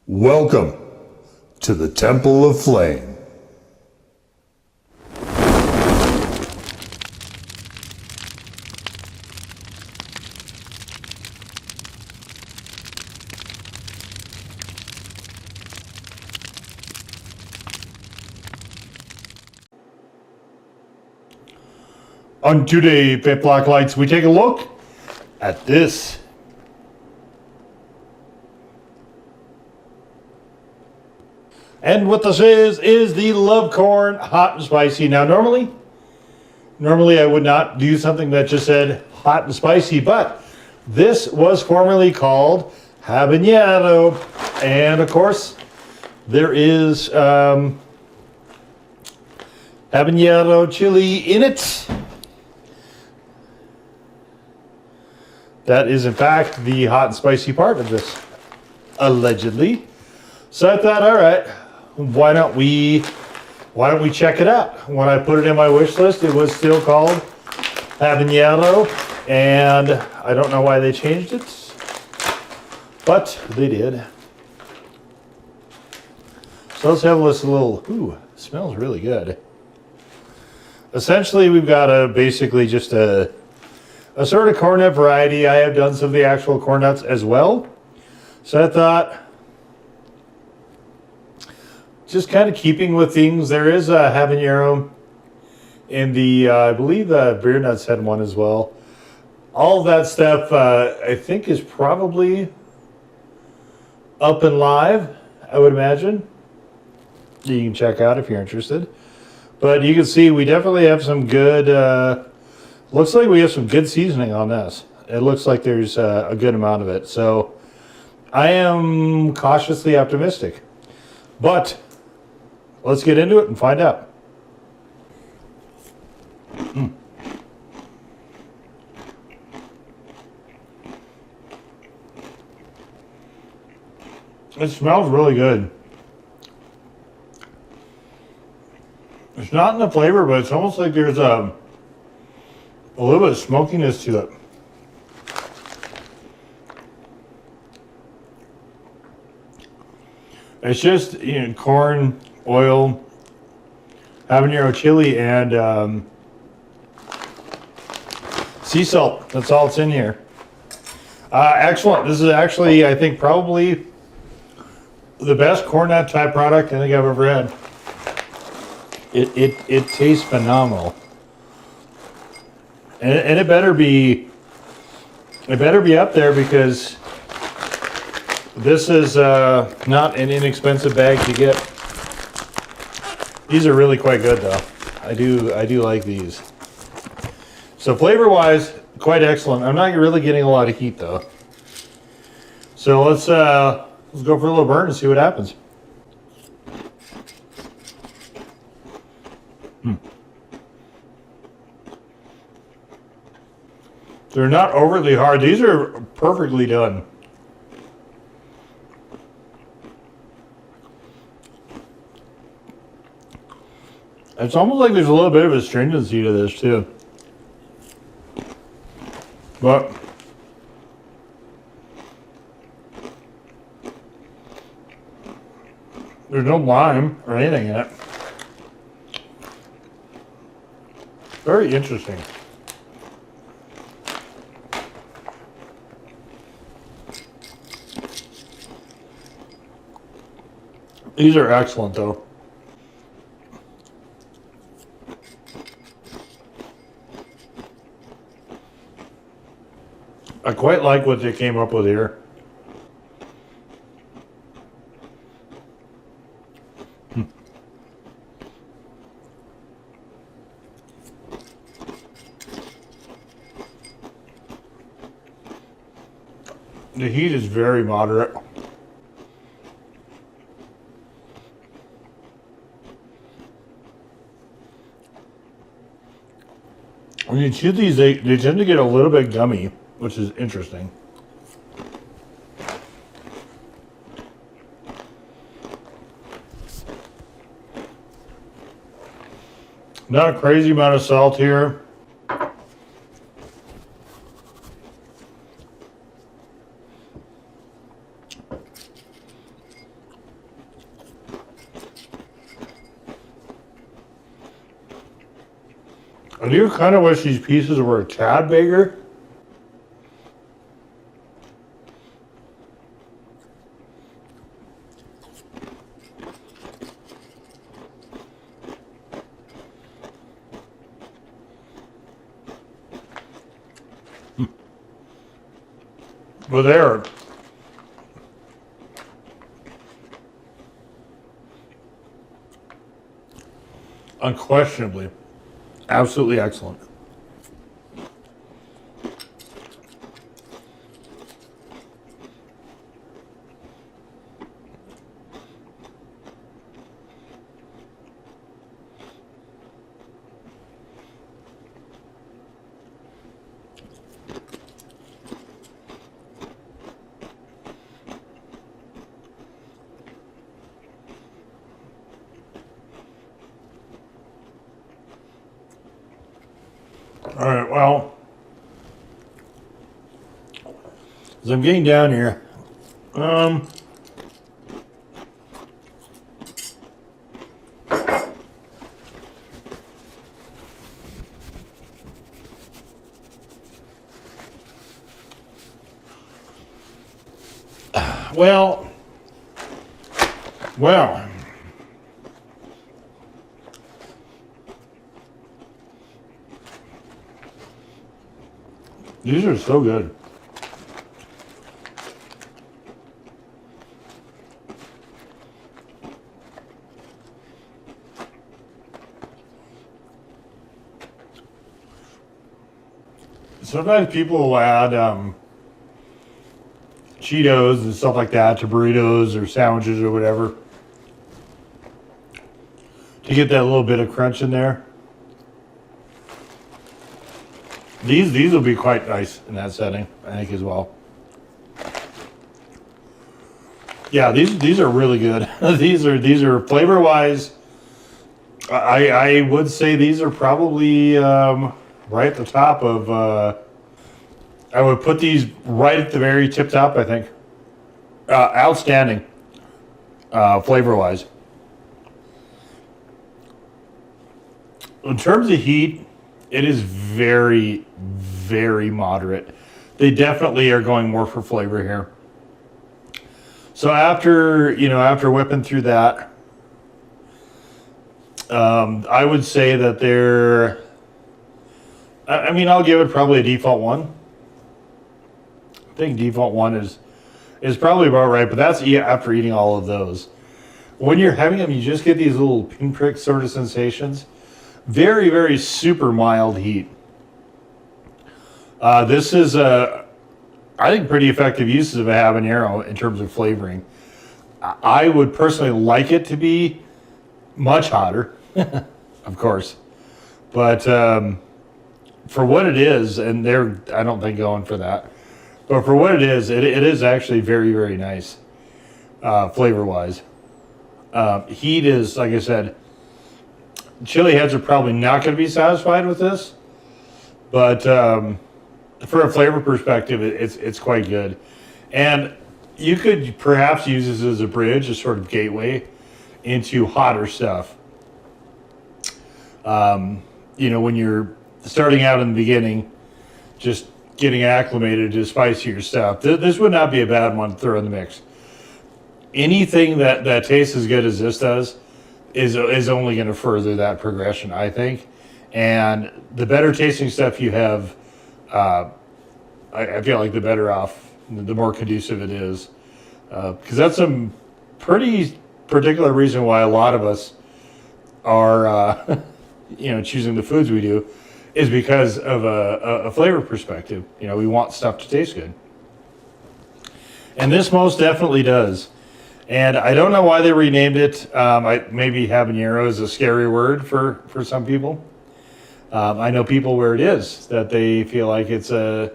Welcome to the Temple of Flame. On today, Pit Black Lights, we take a look at this. And what this is the Love Corn Hot and Spicy. Now, normally I would not do something that just said hot and spicy, but this was formerly called habanero. And of course, there is habanero chili in it. That is, in fact, the hot and spicy part of this, allegedly. So I thought, all right, why don't we check it out? When I put it in my wish list, it was still called habanero, and I don't know why they changed it, but they did. So let's have this little, ooh, smells really good. Essentially, we've got basically just a sort of corn nut variety. I have done some of the actual corn nuts as well. So I thought, just kind of keeping with things, there is a habanero in the, I believe the beer nuts had one as well. All of that stuff, I think, is probably up and live, I would imagine. You can check out if you're interested. But you can see we definitely have some good, looks like we have some good seasoning on this. It looks like there's a good amount of it. So I am cautiously optimistic. But let's get into it and find out. It smells really good. It's not in the flavor, but it's almost like there's a little bit of smokiness to it. It's just, you know, corn, oil, habanero chili, and sea salt. That's all it's in here. Excellent. This is actually, I think, probably the best corn nut type product I think I've ever had. It tastes phenomenal. And it better be up there, because this is not an inexpensive bag to get. These are really quite good, though. I do like these. So flavor-wise, quite excellent. I'm not really getting a lot of heat, though. So let's go for a little burn and see what happens. They're not overly hard. These are perfectly done. It's almost like there's a little bit of astringency to this too. But there's no lime or anything in it. Very interesting. These are excellent, though. I quite like what they came up with here. The heat is very moderate. When you chew these, they tend to get a little bit gummy, which is interesting. Not a crazy amount of salt here. I do kind of wish these pieces were a tad bigger. But they're unquestionably absolutely excellent. All right, well, as I'm getting down here, well, these are so good. Sometimes people will add Cheetos and stuff like that to burritos or sandwiches or whatever to get that little bit of crunch in there. These will be quite nice in that setting, I think, as well. Yeah, these are really good. these are flavor wise. I would say these are probably right at the top of. I would put these right at the very tip top. I think outstanding flavor wise. In terms of heat, it is very, very moderate. They definitely are going more for flavor here. So after whipping through that, I would say that they're. I mean, I'll give it probably a default 1. I think default 1 is probably about right, but that's after eating all of those. When you're having them, you just get these little pinprick sort of sensations. Very, very super mild heat. This is, I think, pretty effective uses of a habanero in terms of flavoring. I would personally like it to be much hotter, of course. But for what it is, and they're, I don't think, going for that. But for what it is actually very, very nice flavor-wise. Heat is, like I said, chili heads are probably not going to be satisfied with this, but for a flavor perspective, it's quite good. And you could perhaps use this as a bridge, a sort of gateway into hotter stuff. When you're starting out in the beginning, just getting acclimated to spicier stuff, this would not be a bad one to throw in the mix. Anything that tastes as good as this does is only going to further that progression, I think. And the better tasting stuff you have, I feel like the better off, the more conducive it is. Because that's a pretty particular reason why a lot of us are, choosing the foods we do, is because of a flavor perspective. We want stuff to taste good. And this most definitely does. And I don't know why they renamed it. Maybe habanero is a scary word for some people. I know people where it is, that they feel like it's going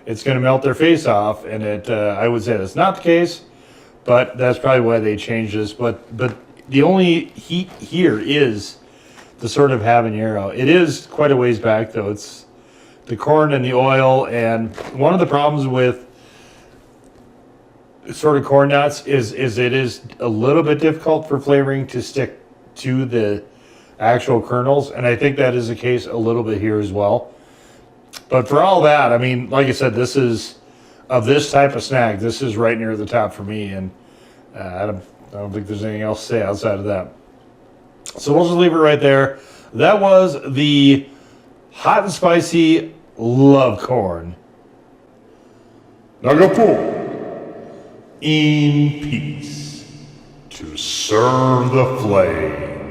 to melt their face off. And I would say that's not the case, but that's probably why they changed this. But the only heat here is the sort of habanero. It is quite a ways back, though. It's the corn and the oil. And one of the problems with sort of corn nuts is it is a little bit difficult for flavoring to stick to the actual kernels, and I think that is the case a little bit here as well. But for all that, I mean, like I said, this is, of this type of snack, this is right near the top for me, and I don't think there's anything else to say outside of that. So we'll just leave it right there. That was the hot and spicy love corn. Now go forth in peace to serve the flame.